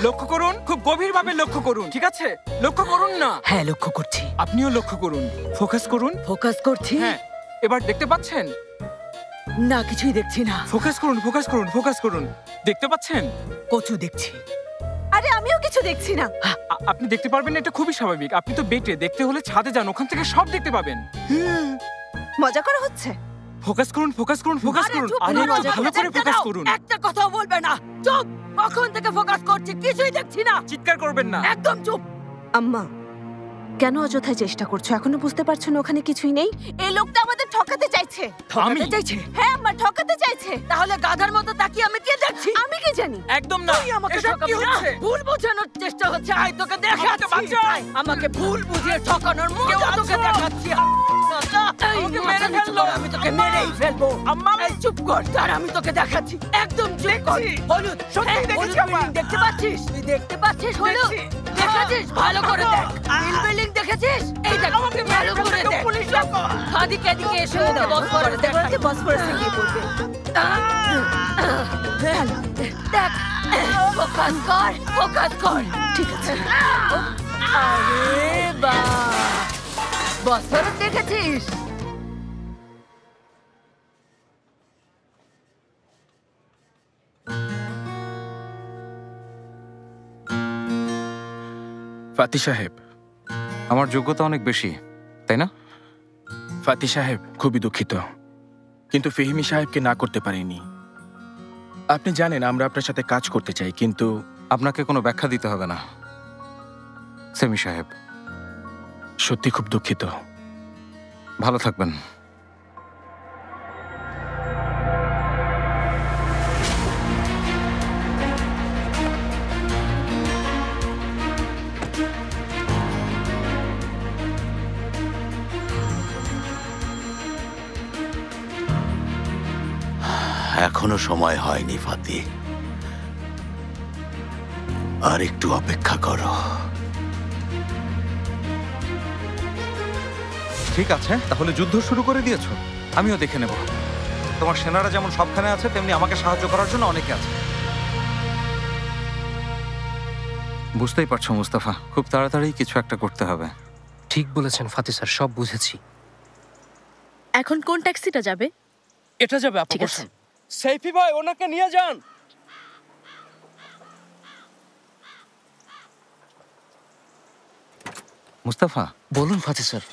লক্ষ্য করুন, খুব গভীর ভাবে লক্ষ্য করুন, ঠিক আছে? লক্ষ্য করুন না। হ্যাঁ, লক্ষ্য করছি। আপনিও লক্ষ্য করুন, ফোকাস করুন। ফোকাস করছি। হ্যাঁ, এবার দেখতে পাচ্ছেন? না, কিছুই দেখছি না। ফোকাস করুন, ফোকাস করুন, ফোকাস করুন। দেখতে পাচ্ছেন? কচু দেখছি। আরে আমিও কিছু দেখছি না। আপনি দেখতে পারবেন, এটা খুবই স্বাভাবিক। আপনি তো বেটে, দেখতে হলে ছাদে যান, ওখান থেকে সব দেখতে পাবেন। মজা করা হচ্ছে। ফোকাস করুন, ফোকাস করুন, ফোকাস করুন। আরে একটু ভালো করে ফোকাস করুন। একটা কথা বলবে না। চুপ। কখন থেকে ফোকাস করছি, কিছুই দেখছি না। চিৎকার করবেন না। একদম চুপ। আম্মা, কেন অযথায় চেষ্টা করছো? এখনো বুঝতে পারছো না ওখানে কিছুই নেই? এই লোকটা আমাদের ঠকাতে চাইছে। ঠকাতে চাইছে? হ্যাঁ আম্মা, ঠকাতে চাইছে। তাহলে গাধার মতো তাকিয়ে আমি কি দেখছি? আমি কি জানি? একদম না। তুই আমাকে এসব কি ঠকাবি না। হচ্ছে? ভুল বোঝানোর চেষ্টা হচ্ছে। আয় তোকে দেখাচ্ছি। আমাকে ভুল বুঝিয়ে ঠকানোর মজা তোকে দেখাচ্ছি। আমাকে মেরে ফেললো। আমি তোকে মেরেই ফেলবো। আম্মা, এই চুপ কর। তার আমি তোকে দেখাচ্ছি। একদম চুপ কর। হলুদ, সত্যি দেখেছি আম্মা। দেখতে পাচ্ছিস? তুই দেখতে পাচ্ছিস হলুদ? দেখেছিস? ভালো করে দেখ। নীল বিল্ডিং দেখেছিস? এই দেখ, আমাকে ভালো করে দেখ। খাদিকে এদিকে এসে বসফরাস দেখাতে। বসফরাসে গিয়ে বলবে। দেখ, ফোকাস কর, ফোকাস কর। ঠিক আছে। আরে বাহ, বসফরাস দেখেছিস? ফাতি সাহেব, আমার যোগ্যতা অনেক বেশি, তাই না? ফাতি সাহেব, খুবই দুঃখিত, কিন্তু ফেহিমি সাহেবকে না করতে পারিনি। আপনি জানেন আমরা আপনার সাথে কাজ করতে চাই, কিন্তু আপনাকে কোনো ব্যাখ্যা দিতে হবে না সেমি সাহেব। সত্যি খুব দুঃখিত। ভালো থাকবেন। এখনো সময় হয়নি ফাতি, আর একটু অপেক্ষা করো। ঠিক আছে, তাহলে যুদ্ধ শুরু করে দিয়েছো, আমিও দেখে নেব। তোমার সেনারা যেমন সবখানে আছে, তেমনি আমাকে সাহায্য করার জন্য অনেকে আছে। বুঝতেই পারছো মুস্তাফা, খুব তাড়াতাড়ি কিছু একটা করতে হবে। ঠিক বলেছেন ফাতি স্যার, সব বুঝেছি। এখন কোন ট্যাক্সিটা যাবে? এটা যাবে। ঠিক আছে। সেইফি ভাই, ওনাকে নিয়ে যান। মুস্তাফা, বলুন ফাতি স্যার।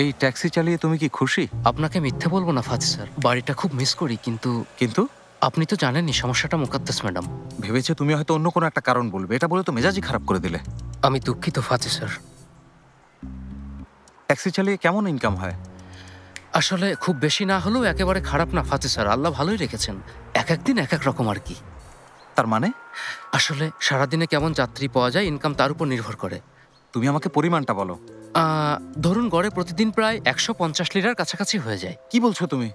এই ট্যাক্সি চালিয়ে তুমি কি খুশি? আপনাকে মিথ্যে বলবো না ফাতি স্যার, বাড়িটা খুব মিস করি, কিন্তু কিন্তু আপনি তো জানেনই সমস্যাটা মুকাদ্দাস ম্যাডাম। ভেবেছে তুমি হয়তো অন্য কোনো একটা কারণ বলবে, এটা বলে তো মেজাজই খারাপ করে দিলে। আমি দুঃখিত ফাতি স্যার। ট্যাক্সি চালিয়ে কেমন ইনকাম হয়? আসলে খুব বেশি না হলেও একেবারে খারাপ না ফাতি স্যার, আল্লাহ ভালোই রেখেছেন। এক একদিন এক এক রকম আর কি। তার মানে? আসলে সারাদিনে কেমন যাত্রী পাওয়া যায়, ইনকাম তার উপর নির্ভর করে। তুমি আমাকে পরিমাণটা বলো। ধরুন গড়ে প্রতিদিন প্রায় 150 লিটার কাছাকাছি হয়ে যায়। কি বলছো তুমি?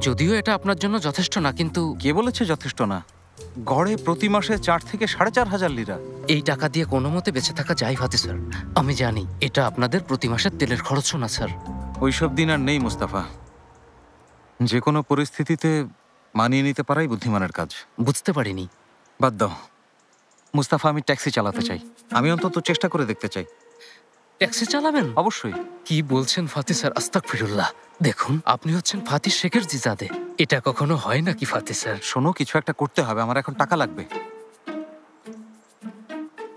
যদিও এটা আপনার জন্য যথেষ্ট না, কিন্তু কে বলেছে যথেষ্ট না? গড়ে প্রতি মাসে 4 থেকে 4,500 লিটার। এই টাকা দিয়ে কোনো মতে বেঁচে থাকা যায় ফাতি স্যার। আমি জানি এটা আপনাদের প্রতি মাসের তেলের খরচও না স্যার। ওইসব দিন আর নেই মুস্তাফা। যে কোনো পরিস্থিতিতে মানিয়ে নিতে পারাই বুদ্ধিমানের কাজ। বুঝতে পারিনি। বাদ দাও মুস্তাফা, আমি ট্যাক্সি চালাতে চাই। আমি অন্তত চেষ্টা করে দেখতে চাই। ট্যাক্সি চালাবেন? অবশ্যই। কি বলছেন ফাতি স্যার? আস্তাগফিরুল্লাহ। দেখুন, আপনি হচ্ছেন ফাতি শেখের জিজাদে, এটা কখনো হয় নাকি ফাতি স্যার? শোনো, কিছু একটা করতে হবে, আমার এখন টাকা লাগবে।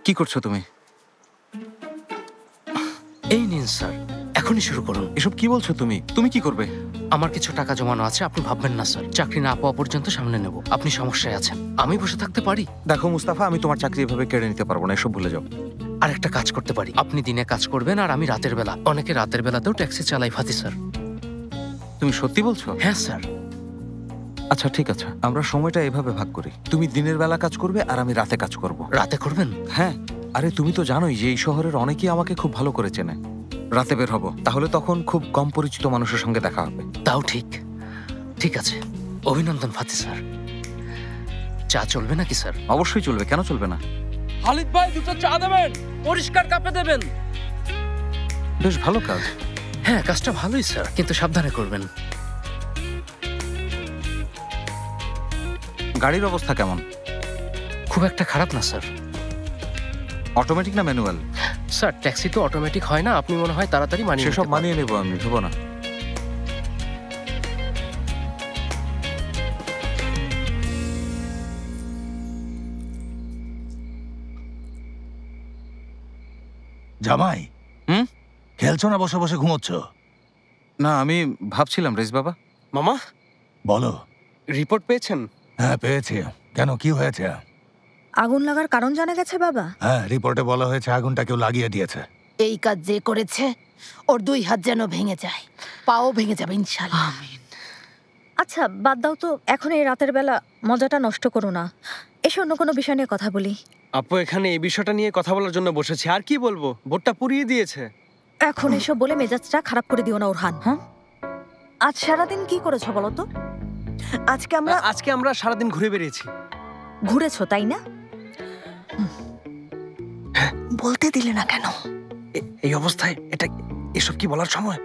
কি করছো তুমি? এই নিন স্যার, এখনই শুরু করুন। এসব কি বলছো তুমি? তুমি কি করবে? আমার কিছু টাকা জমানো আছে, আপনি ভাববেন না স্যার। চাকরি না পাওয়া পর্যন্ত সামনে নেব। আপনি সমস্যায় আছেন, আমি বসে থাকতে পারি? দেখো মুস্তাফা, আমি তোমার চাকরি এভাবে কেড়ে নিতে পারবো না, এসব ভুলে যাও। আর একটা কাজ করতে পারি, আপনি দিনে কাজ করবেন আর আমি রাতের বেলা। অনেকে রাতের বেলাতেও ট্যাক্সি চালাই ফাতি স্যার। তুমি সত্যি বলছো? হ্যাঁ স্যার। আচ্ছা ঠিক আছে, আমরা সময়টা এভাবে ভাগ করি। তুমি দিনের বেলা কাজ করবে আর আমি রাতে কাজ করব। রাতে করবেন? হ্যাঁ। আরে তুমি তো জানোই যে এই শহরের অনেকেই আমাকে খুব ভালো করে চেনে। রাতে বের হব, তাহলে তখন খুব কম পরিচিত মানুষের সঙ্গে দেখা হবে। তাও ঠিক। ঠিক আছে, অভিনন্দন ফাতি স্যার। চা চলবে নাকি স্যার? অবশ্যই চলবে, কেন চলবে না? খালিদ ভাই, দুটো চা দেবেন, পরিষ্কার কাপে দেবেন। বেশ ভালো কাজ। হ্যাঁ, কাজটা ভালোই স্যার, কিন্তু সাবধানে করবেন। গাড়ির অবস্থা কেমন? খুব একটা খারাপ না স্যার। অটোমেটিক না ম্যানুয়াল? স্যার, ট্যাক্সি তো অটোমেটিক হয় না, আপনি মনে হয় তাড়াতাড়ি মানিয়ে সেসব মানিয়ে নেবো আমি, ভেবো না। জামাই, খেলছো না বসে বসে ঘুমোচ্ছ? না, আমি ভাবছিলাম রেস বাবা। মামা বলো। রিপোর্ট পেয়েছেন? হ্যাঁ পেয়েছি। কেন, কি হয়েছে? আগুন লাগার কারণ জানা গেছে বাবা? হ্যাঁ, রিপোর্টে বলা হয়েছে আগুনটা কেউ লাগিয়ে দিয়েছে। এই কাজ যে করেছে ওর 2 হাত যেন ভেঙে যায়, পাও ভেঙে যাবে ইনশাআল্লাহ। আচ্ছা বাদ দাও তো, এখন এই রাতের বেলা মজাটা নষ্ট করো না। এসে অন্য কোনো বিষয় নিয়ে কথা বলি। আপু, এখানে এই বিষয়টা নিয়ে কথা বলার জন্য বসেছি, আর কি বলবো, বোর্ডটা পুড়িয়ে দিয়েছে। এখন এসব বলে মেজাজটা খারাপ করে দিও না ওরহান। হ্যাঁ, আজ সারাদিন কি করেছো বলো তো? আজকে আমরা সারাদিন ঘুরে বেরিয়েছি। ঘুরেছো তাই না? বলতে দিলে না কেন? এই অবস্থায় এসব কি বলার সময়?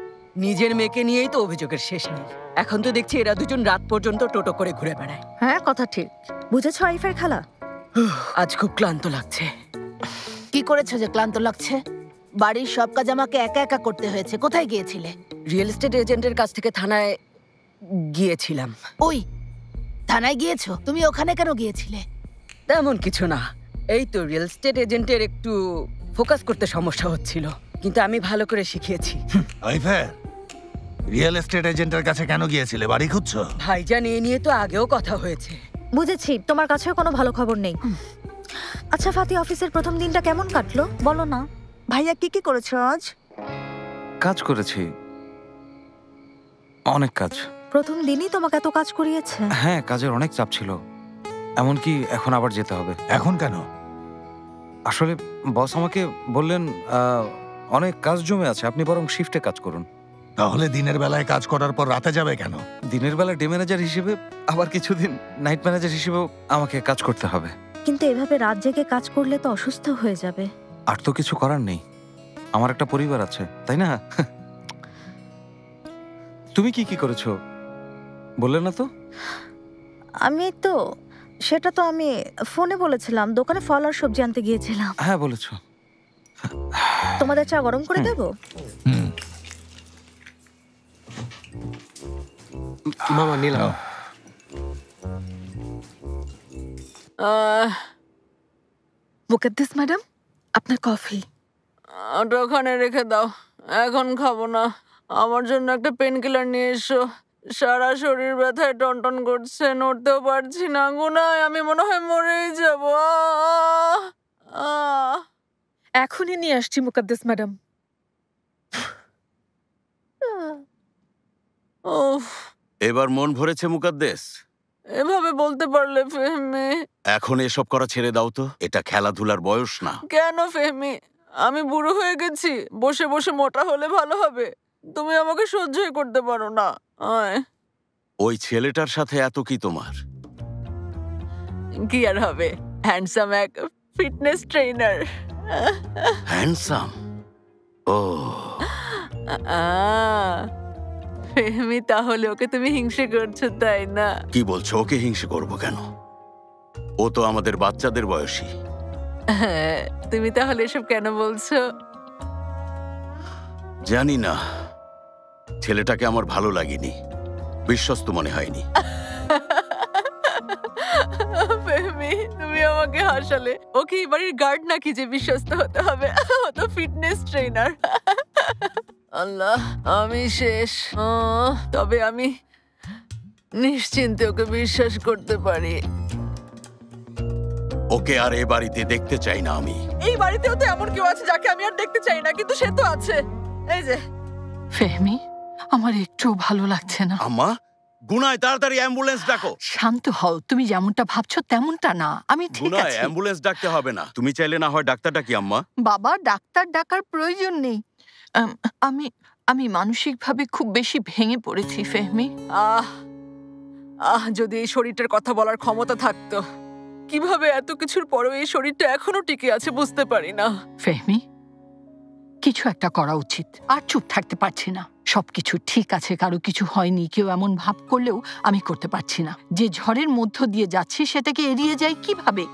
নিজের মেয়েকে নিয়েই তো অভিযোগের শেষ নেই। এখন তো দেখছি এরা দুজন রাত পর্যন্ত টোটো করে ঘুরে বেড়ায়। হ্যাঁ, কথা ঠিক। বুঝেছো আইফের খালা? আজ খুব ক্লান্ত লাগছে। কি করেছো যে ক্লান্ত লাগছে? বাড়ির সব কাজ আমাকে একা একা করতে হয়েছে। কোথায় গিয়েছিলে? রিয়েল এস্টেট এজেন্টের কাছ থেকে থানায় গিয়েছিলাম। ওই থানায় গিয়েছো? তুমি ওখানে কেন গিয়েছিলে? তেমন কিছু না, এই তো রিয়েল এস্টেট এজেন্টের একটু ফোকাস করতে সমস্যা হচ্ছিল, কিন্তু আমি ভালো করে শিখিয়েছি। আইফের, রিয়েল এস্টেট এজেন্টের কাছে কেন গিয়েছিলে? বাড়ি খুঁজছো? ভাইজান, এ নিয়ে তো আগেও কথা হয়েছে। বুঝেছি, তোমার কাছেও কোনো ভালো খবর নেই। আচ্ছা ফাতি, অফিসের প্রথম দিনটা কেমন কাটলো বলো না? ভাইয়া কি কি করেছো আজ? কাজ করেছি, অনেক কাজ। প্রথম দিনই তোমাকে এত কাজ করিয়েছে? হ্যাঁ, কাজের অনেক চাপ ছিল, এমনকি এখন আবার যেতে হবে। এখন কেন? আসলে বস আমাকে বললেন অনেক কাজ জমে আছে, আপনি বরং শিফটে কাজ করুন। তাহলে দিনের বেলায় কাজ করার পর রাতে যাবে কেন? দিনের বেলা ডে ম্যানেজার হিসেবে, আবার কিছুদিন নাইট ম্যানেজার হিসেবেও আমাকে কাজ করতে হবে। কিন্তু এভাবে রাত জেগে কাজ করলে তো অসুস্থ হয়ে যাবে। আর তো কিছু করার নেই, আমার একটা পরিবার আছে, তাই না? তুমি কি কি করেছো বললে না তো? সেটা তো আমি ফোনে বলেছিলাম, দোকানে ফল আর সবজি আনতে গিয়েছিলাম। হ্যাঁ বলেছো। তোমাদের চা গরম করে দেবো? মামা নিলাম। মুকাদ্দেস ম্যাডাম, আপনার কফি। ওটা ওখানে রেখে দাও, এখন খাবো না। আমার জন্য একটা পেন কিলার নিয়ে এসো। সারা শরীর ব্যথায় টনটন করছে, নড়তেও পারছি না। গুনায় আমি মনে হয় মরেই যাব। এখনই নিয়ে আসছি মুকাদ্দেস ম্যাডাম। এবার মন ভরেছে মুকাদ্দেস? এভাবে বলতে পারলে ফেহমি। এখন এসব করা ছেড়ে দাও তো, এটা খেলাধুলার বয়স না। কেন ফেহমি? আমি বুড়ো হয়ে গেছি, বসে বসে মোটা হলে ভালো হবে? তুমি আমাকে সহ্যই করতে পারো না। ওই ছেলেটার সাথে এত কি তোমার? কি আর হবে, হ্যান্ডসাম এক ফিটনেস ট্রেনার। হ্যান্ডসাম? ও ফেহমি, তাহলে ওকে তুমি হিংসে করছো তাই না? কি বলছো? ওকে হিংসে করবো কেন? ও তো আমাদের বাচ্চাদের বয়সী। তুমি তাহলে এসব কেন বলছো? জানি না, ছেলেটাকে আমার ভালো লাগেনি, বিশ্বস্ত মনে হয়নি। ফেহমি, তুমি আমাকে হাসালে। ওকে এই বাড়ির গার্ড নাকি যে বিশ্বস্ত হতে হবে? ও তো ফিটনেস ট্রেনার। আল্লাহ, আমি শেষ। তবে আমি নিশ্চিন্তে ওকে বিশ্বাস করতে পারি। ওকে আর এ বাড়িতে দেখতে চাই না আমি। এই বাড়িতেও তো এমন কেউ আছে যাকে আমি আর দেখতে চাই না, কিন্তু সে তো আছে। এই যে ফেহমি, আমার একটু ভালো লাগছে না। আম্মা, গুনায় তাড়াতাড়ি অ্যাম্বুলেন্স ডাকো। শান্ত হও, তুমি যেমনটা ভাবছো তেমনটা না, আমি ঠিক গুনায় আছি। অ্যাম্বুলেন্স ডাকতে হবে না, তুমি চাইলে না হয় ডাক্তার ডাকি। আম্মা, বাবা, ডাক্তার ডাকার প্রয়োজন নেই। আমি মানসিকভাবে খুব বেশি ভেঙে পড়েছি ফেহমি। যদি এই শরীরটার কথা বলার ক্ষমতা থাকতো, কিভাবে এত কিছুর পরেও এই শরীরটা এখনো টিকে আছে বুঝতে পারি না। ফেহমি, কিছু একটা করা উচিত। আর চুপ থাকতে পারছি না। সবকিছু ঠিক আছে, কারো কিছু হয়নি, কেউ এমন ভাব করলেও আমি করতে পারছি না। যে ঝড়ের মধ্য দিয়ে যাচ্ছি সেটাকে এড়িয়ে যাই কিভাবে?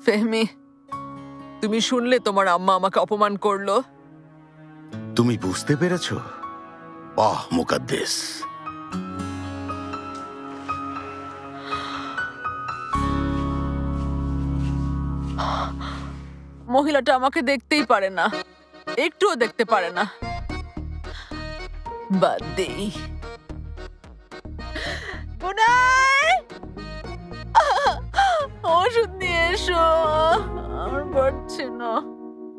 ফেহমি, তুমি শুনলে তোমার আম্মা আমাকে অপমান করলো? তুমি বুঝতে পেরেছো? বাহ মুকাদ্দেস। মহিলাটা আমাকে দেখতেই পারে না, একটুও দেখতে পারে না। বাদ দেই। ওষুধ নিয়ে এসো, আর পারছি না।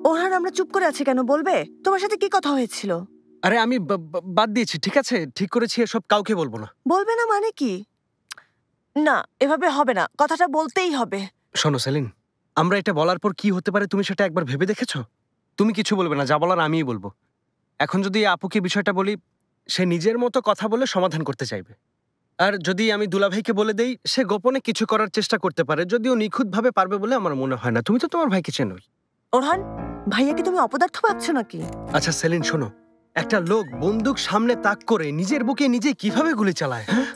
ওরহান, আমরা চুপ করে আছি কেন? বলবে তোমার সাথে কি কথা হয়েছিল? আরে আমি বাদ দিয়েছি, ঠিক আছে, ঠিক করেছি, এসব কাউকে বলবো না। বলবে না মানে কি? না, এভাবে হবে না, কথাটা বলতেই হবে। শোনো সেলিন, আমরা এটা বলার পর কি হতে পারে তুমি সেটা একবার ভেবে দেখেছো? তুমি কিছু বলবে না, যা বলার আমিই বলবো। এখন যদি আপুকে বিষয়টা বলি, সে নিজের মতো কথা বলে সমাধান করতে চাইবে। আর যদি আমি দুলাভাইকে বলে দেই, সে গোপনে কিছু করার চেষ্টা করতে পারে, যদিও নিখুঁতভাবে পারবে বলে আমার মনে হয় না। তুমি তো তোমার ভাইকে চেনোই। ওরহান, ভাইয়াকে তুমি অপদার্থ ভাবছো নাকি? আচ্ছা সেলিন শোনো, একটা লোক বন্দুক সামনে তাক করে নিজের বুকে নিজে কিভাবে গুলি চালায়? হ্যাঁ,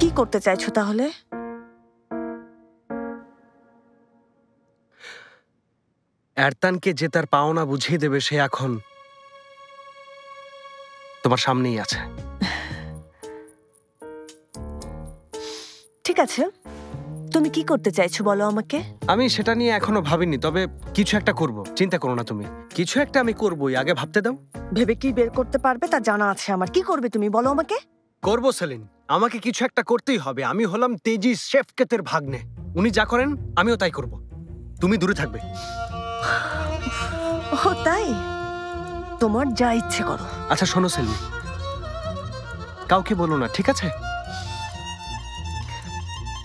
কি করতে চাইছো তাহলে? এরতানকে যে তার পাওনা বুঝিয়ে দেবে, সে এখন তোমার সামনেই আছে। ঠিক আছে, তুমি কি করতে চাইছো বলো আমাকে। আমি সেটা নিয়ে এখনো ভাবিনি, তবে কিছু একটা করব, চিন্তা করো না তুমি। কিছু একটা আমি করবই, আগে ভাবতে দাও। ভেবে কি বের করতে পারবে তা জানা আছে আমার। কি করবে তুমি বলো আমাকে। করবো সেলিন, আমাকে কিছু একটা করতেই হবে। আমি হলাম তেজি শেফকেতের ভাগ্নে। উনি যা করেন আমিও তাই করব। তুমি দূরে থাকবে। ও তাই? তোমার যা ইচ্ছে করো। আচ্ছা শোনো সেলিন, কাউকে বলো না, ঠিক আছে?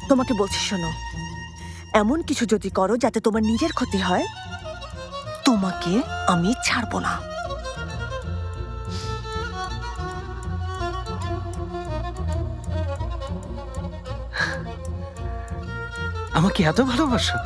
তোমাকে বলছি শোনো, এমন কিছু যদি করো যাতে তোমার নিজের ক্ষতি হয়, তোমাকে আমি ছাড়বো না। আমাকে এত ভালোবাসো?